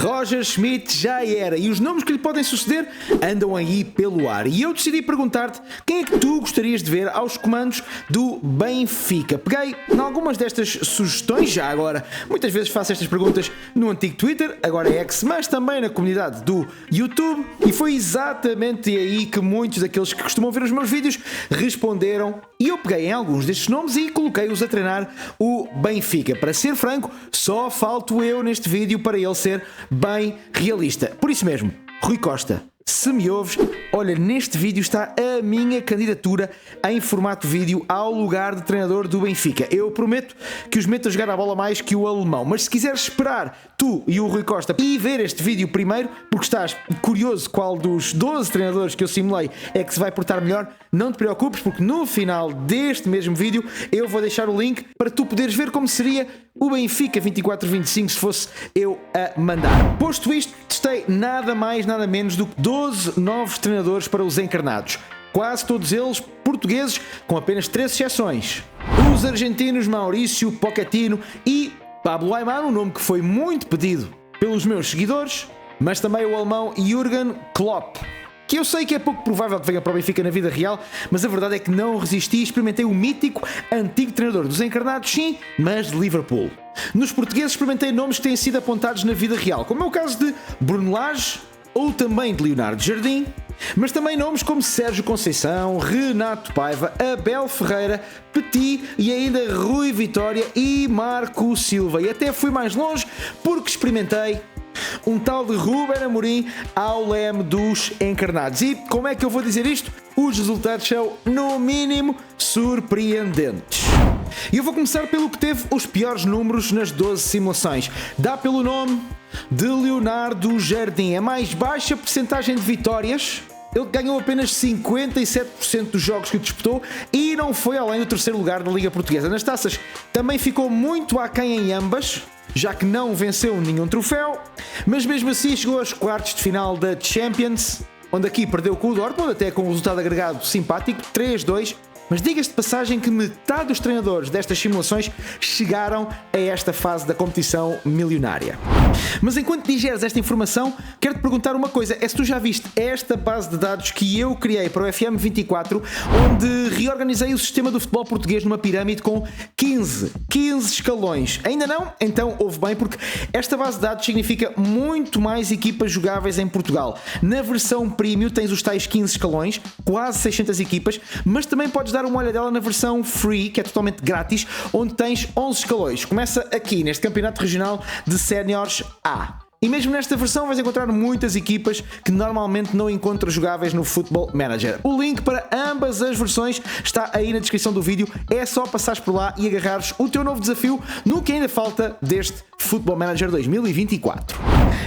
Roger Schmidt já era, e os nomes que lhe podem suceder andam aí pelo ar. E eu decidi perguntar-te quem é que tu gostarias de ver aos comandos do Benfica. Peguei em algumas destas sugestões, já agora. Muitas vezes faço estas perguntas no antigo Twitter, agora é X, mas também na comunidade do YouTube. E foi exatamente aí que muitos daqueles que costumam ver os meus vídeos responderam. E eu peguei em alguns destes nomes e coloquei-os a treinar o Benfica. Para ser franco, só falto eu neste vídeo para ele ser bem realista. Por isso mesmo, Rui Costa, se me ouves, olha, neste vídeo está a minha candidatura em formato vídeo ao lugar de treinador do Benfica. Eu prometo que os meto a jogar a bola mais que o alemão, mas se quiseres esperar tu e o Rui Costa e ver este vídeo primeiro, porque estás curioso qual dos 12 treinadores que eu simulei é que se vai portar melhor, não te preocupes, porque no final deste mesmo vídeo eu vou deixar o link para tu poderes ver como seria o Benfica 24-25 se fosse eu a mandar. Posto isto, testei nada mais, nada menos do que 12 novos treinadores para os encarnados. Quase todos eles portugueses, com apenas 3 exceções. Os argentinos Maurício Pochettino e Pablo Aimar, um nome que foi muito pedido pelos meus seguidores, mas também o alemão Jürgen Klopp, que eu sei que é pouco provável que venha para o Benfica na vida real, mas a verdade é que não resisti e experimentei o mítico antigo treinador dos encarnados, sim, mas de Liverpool. Nos portugueses experimentei nomes que têm sido apontados na vida real, como é o caso de Bruno Lage ou também de Leonardo Jardim, mas também nomes como Sérgio Conceição, Renato Paiva, Abel Ferreira, Petit e ainda Rui Vitória e Marco Silva. E até fui mais longe porque experimentei um tal de Ruben Amorim ao leme dos encarnados. E como é que eu vou dizer isto? Os resultados são, no mínimo, surpreendentes. E eu vou começar pelo que teve os piores números nas 12 simulações. Dá pelo nome de Leonardo Jardim. A mais baixa percentagem de vitórias. Ele ganhou apenas 57% dos jogos que disputou e não foi além do terceiro lugar da Liga Portuguesa. Nas taças também ficou muito aquém em ambas, já que não venceu nenhum troféu, mas mesmo assim chegou aos quartos de final da Champions, onde aqui perdeu com o Dortmund, até com um resultado agregado simpático, 3-2, mas diga-se de passagem que metade dos treinadores destas simulações chegaram a esta fase da competição milionária. Mas enquanto digeres esta informação, quero-te perguntar uma coisa, é se tu já viste esta base de dados que eu criei para o FM24, onde reorganizei o sistema do futebol português numa pirâmide com 15 escalões. Ainda não? Então ouve bem, porque esta base de dados significa muito mais equipas jogáveis em Portugal. Na versão Premium tens os tais 15 escalões, quase 600 equipas, mas também podes dar uma olhadela na versão Free, que é totalmente grátis, onde tens 11 escalões. Começa aqui, neste campeonato regional de séniores A. E mesmo nesta versão vais encontrar muitas equipas que normalmente não encontras jogáveis no Football Manager. O link para ambas as versões está aí na descrição do vídeo. É só passares por lá e agarrares o teu novo desafio no que ainda falta deste Football Manager 2024.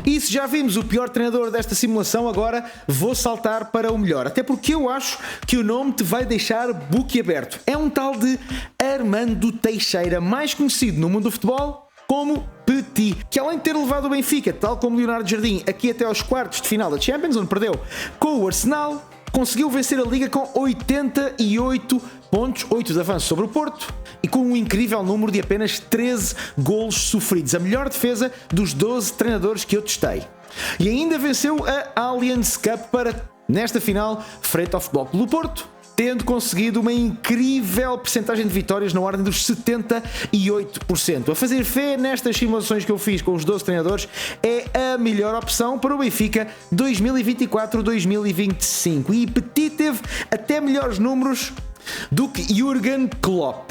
E se já vimos o pior treinador desta simulação, agora vou saltar para o melhor. Até porque eu acho que o nome te vai deixar boquiaberto. É um tal de Armando Teixeira, mais conhecido no mundo do futebol como Petit, que além de ter levado o Benfica, tal como Leonardo Jardim, aqui até aos quartos de final da Champions, onde perdeu com o Arsenal, conseguiu vencer a Liga com 88 pontos, 8 de avanço sobre o Porto e com um incrível número de apenas 13 golos sofridos, a melhor defesa dos 12 treinadores que eu testei. E ainda venceu a Allianz Cup para, nesta final, frente ao Futebol Clube do Porto, tendo conseguido uma incrível percentagem de vitórias na ordem dos 78%. A fazer fé nestas simulações que eu fiz com os 12 treinadores é a melhor opção para o Benfica 2024-2025. E Petit teve até melhores números do que Jürgen Klopp.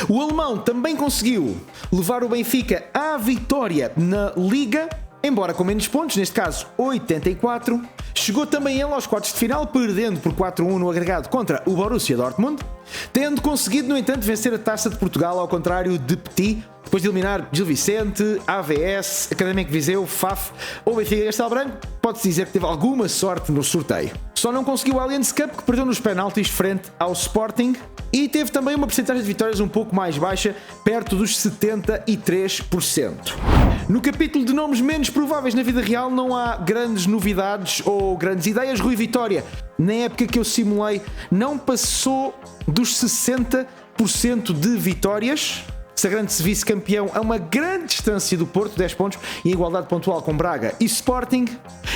O alemão também conseguiu levar o Benfica à vitória na Liga, embora com menos pontos, neste caso 84. Chegou também ele aos quartos de final, perdendo por 4-1 no agregado contra o Borussia Dortmund, tendo conseguido, no entanto, vencer a Taça de Portugal, ao contrário de Petit, depois de eliminar Gil Vicente, AVS, Académico de Viseu, FAF ou Benfica Castelo Branco. Pode-se dizer que teve alguma sorte no sorteio. Só não conseguiu a Allianz Cup, que perdeu nos penaltis frente ao Sporting, e teve também uma percentagem de vitórias um pouco mais baixa, perto dos 73%. No capítulo de nomes menos prováveis na vida real não há grandes novidades ou grandes ideias. Rui Vitória, na época que eu simulei, não passou dos 60% de vitórias, sagrando-se vice-campeão a uma grande distância do Porto, 10 pontos, e igualdade pontual com Braga e Sporting,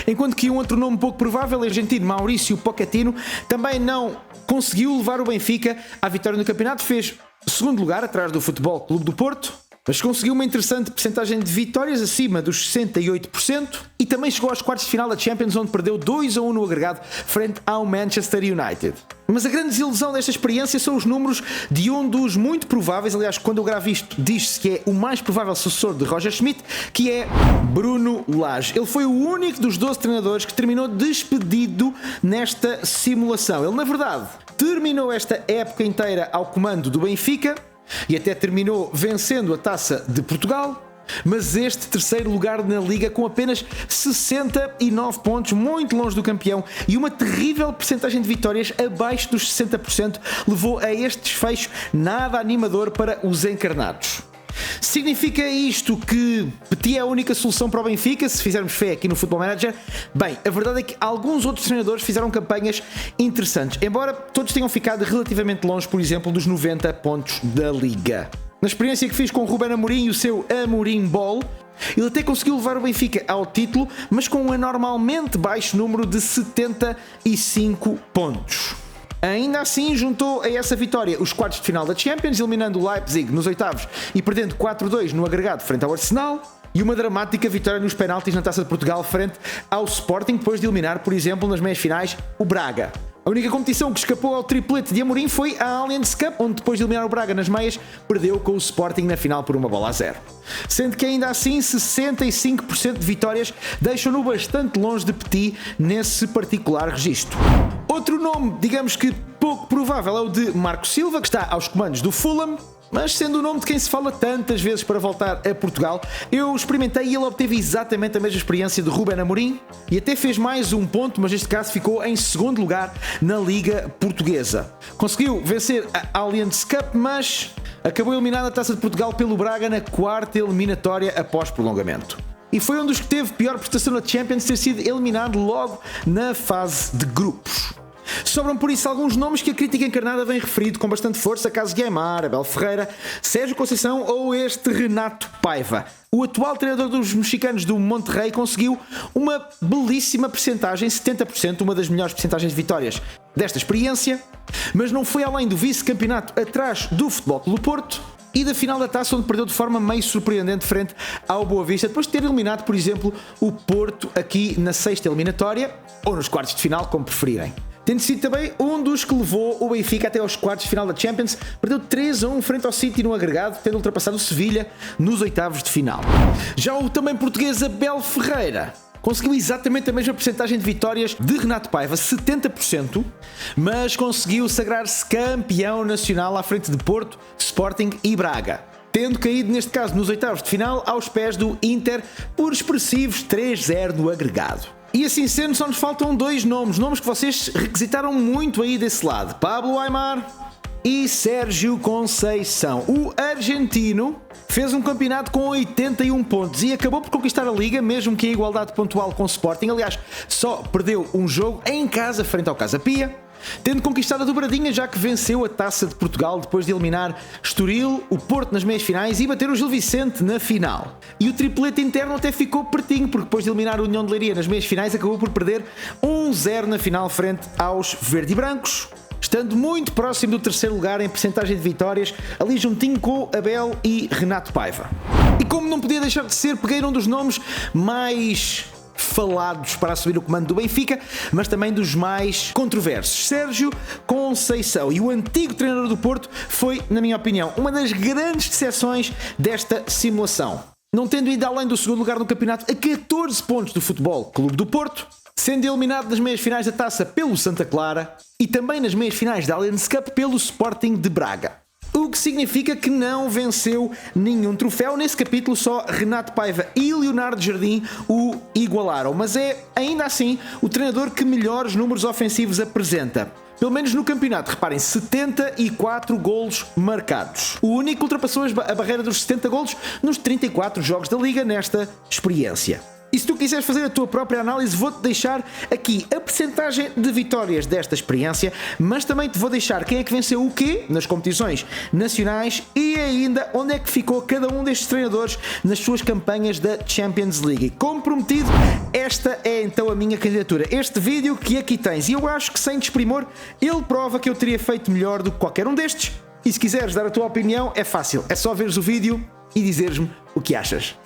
enquanto que um outro nome pouco provável, o argentino Mauricio Pochettino, também não conseguiu levar o Benfica à vitória no campeonato, fez segundo lugar atrás do Futebol Clube do Porto, mas conseguiu uma interessante percentagem de vitórias acima dos 68% e também chegou aos quartos de final da Champions, onde perdeu 2-1 no agregado frente ao Manchester United. Mas a grande desilusão desta experiência são os números de um dos muito prováveis, aliás, quando eu gravo isto, diz-se que é o mais provável sucessor de Roger Schmidt, que é Bruno Lage. Ele foi o único dos 12 treinadores que terminou despedido nesta simulação. Ele, na verdade, terminou esta época inteira ao comando do Benfica e até terminou vencendo a Taça de Portugal, mas este terceiro lugar na Liga com apenas 69 pontos, muito longe do campeão, e uma terrível percentagem de vitórias abaixo dos 60%, levou a este desfecho nada animador para os encarnados. Significa isto que Petit é a única solução para o Benfica, se fizermos fé aqui no Football Manager? Bem, a verdade é que alguns outros treinadores fizeram campanhas interessantes, embora todos tenham ficado relativamente longe, por exemplo, dos 90 pontos da Liga. Na experiência que fiz com o Ruben Amorim e o seu Amorim Ball, ele até conseguiu levar o Benfica ao título, mas com um anormalmente baixo número de 75 pontos. Ainda assim, juntou a essa vitória os quartos de final da Champions, eliminando o Leipzig nos oitavos e perdendo 4-2 no agregado frente ao Arsenal, e uma dramática vitória nos penaltis na Taça de Portugal frente ao Sporting, depois de eliminar, por exemplo, nas meias finais, o Braga. A única competição que escapou ao triplete de Amorim foi a Allianz Cup, onde depois de eliminar o Braga nas meias, perdeu com o Sporting na final por 1-0. Sendo que ainda assim 65% de vitórias deixam-no bastante longe de Petit nesse particular registro. Outro nome, digamos que pouco provável, é o de Marco Silva, que está aos comandos do Fulham, mas sendo o nome de quem se fala tantas vezes para voltar a Portugal, eu experimentei e ele obteve exatamente a mesma experiência de Ruben Amorim e até fez mais um ponto, mas neste caso ficou em segundo lugar na Liga Portuguesa. Conseguiu vencer a Allianz Cup, mas acabou eliminado a Taça de Portugal pelo Braga na quarta eliminatória após prolongamento. E foi um dos que teve pior prestação na Champions, ter sido eliminado logo na fase de grupos. Sobram por isso alguns nomes que a crítica encarnada vem referido com bastante força, caso Guiamar, Abel Ferreira, Sérgio Conceição ou este Renato Paiva. O atual treinador dos mexicanos do Monterrey conseguiu uma belíssima percentagem, 70%, uma das melhores percentagens de vitórias desta experiência, mas não foi além do vice-campeonato atrás do Futebol Clube do Porto e da final da Taça, onde perdeu de forma meio surpreendente frente ao Boa Vista, depois de ter eliminado, por exemplo, o Porto aqui na sexta eliminatória, ou nos quartos de final, como preferirem. Tendo sido também um dos que levou o Benfica até aos quartos de final da Champions, perdeu 3-1 frente ao City no agregado, tendo ultrapassado o Sevilha nos oitavos de final. Já o também português Abel Ferreira conseguiu exatamente a mesma percentagem de vitórias de Renato Paiva, 70%, mas conseguiu sagrar-se campeão nacional à frente de Porto, Sporting e Braga, tendo caído neste caso nos oitavos de final aos pés do Inter por expressivos 3-0 no agregado. E assim sendo, só nos faltam dois nomes que vocês requisitaram muito aí desse lado: Pablo Aimar e Sérgio Conceição. O argentino fez um campeonato com 81 pontos e acabou por conquistar a Liga, mesmo que em igualdade pontual com o Sporting. Aliás, só perdeu um jogo em casa frente ao Casa Pia, tendo conquistado a dobradinha, já que venceu a Taça de Portugal depois de eliminar Estoril, o Porto nas meias finais e bater o Gil Vicente na final. E o triplete interno até ficou pertinho, porque depois de eliminar o União de Leiria nas meias finais acabou por perder 1-0 na final frente aos verde e brancos, estando muito próximo do terceiro lugar em percentagem de vitórias, ali juntinho com Abel e Renato Paiva. E como não podia deixar de ser, peguei um dos nomes mais falados para assumir o comando do Benfica, mas também dos mais controversos: Sérgio Conceição. E o antigo treinador do Porto foi, na minha opinião, uma das grandes decepções desta simulação, não tendo ido além do segundo lugar no campeonato a 14 pontos do Futebol Clube do Porto, sendo eliminado nas meias finais da Taça pelo Santa Clara e também nas meias finais da Allianz Cup pelo Sporting de Braga. O que significa que não venceu nenhum troféu. Nesse capítulo só Renato Paiva e Leonardo Jardim o igualaram, mas é ainda assim o treinador que melhores números ofensivos apresenta. Pelo menos no campeonato, reparem, 74 golos marcados. O único que ultrapassou a barreira dos 70 golos nos 34 jogos da Liga nesta experiência. E se tu quiseres fazer a tua própria análise, vou-te deixar aqui a percentagem de vitórias desta experiência, mas também te vou deixar quem é que venceu o quê nas competições nacionais e ainda onde é que ficou cada um destes treinadores nas suas campanhas da Champions League. Como prometido, esta é então a minha candidatura. Este vídeo que aqui tens, e eu acho que sem desprimor, ele prova que eu teria feito melhor do que qualquer um destes. E se quiseres dar a tua opinião, é fácil, é só veres o vídeo e dizeres-me o que achas.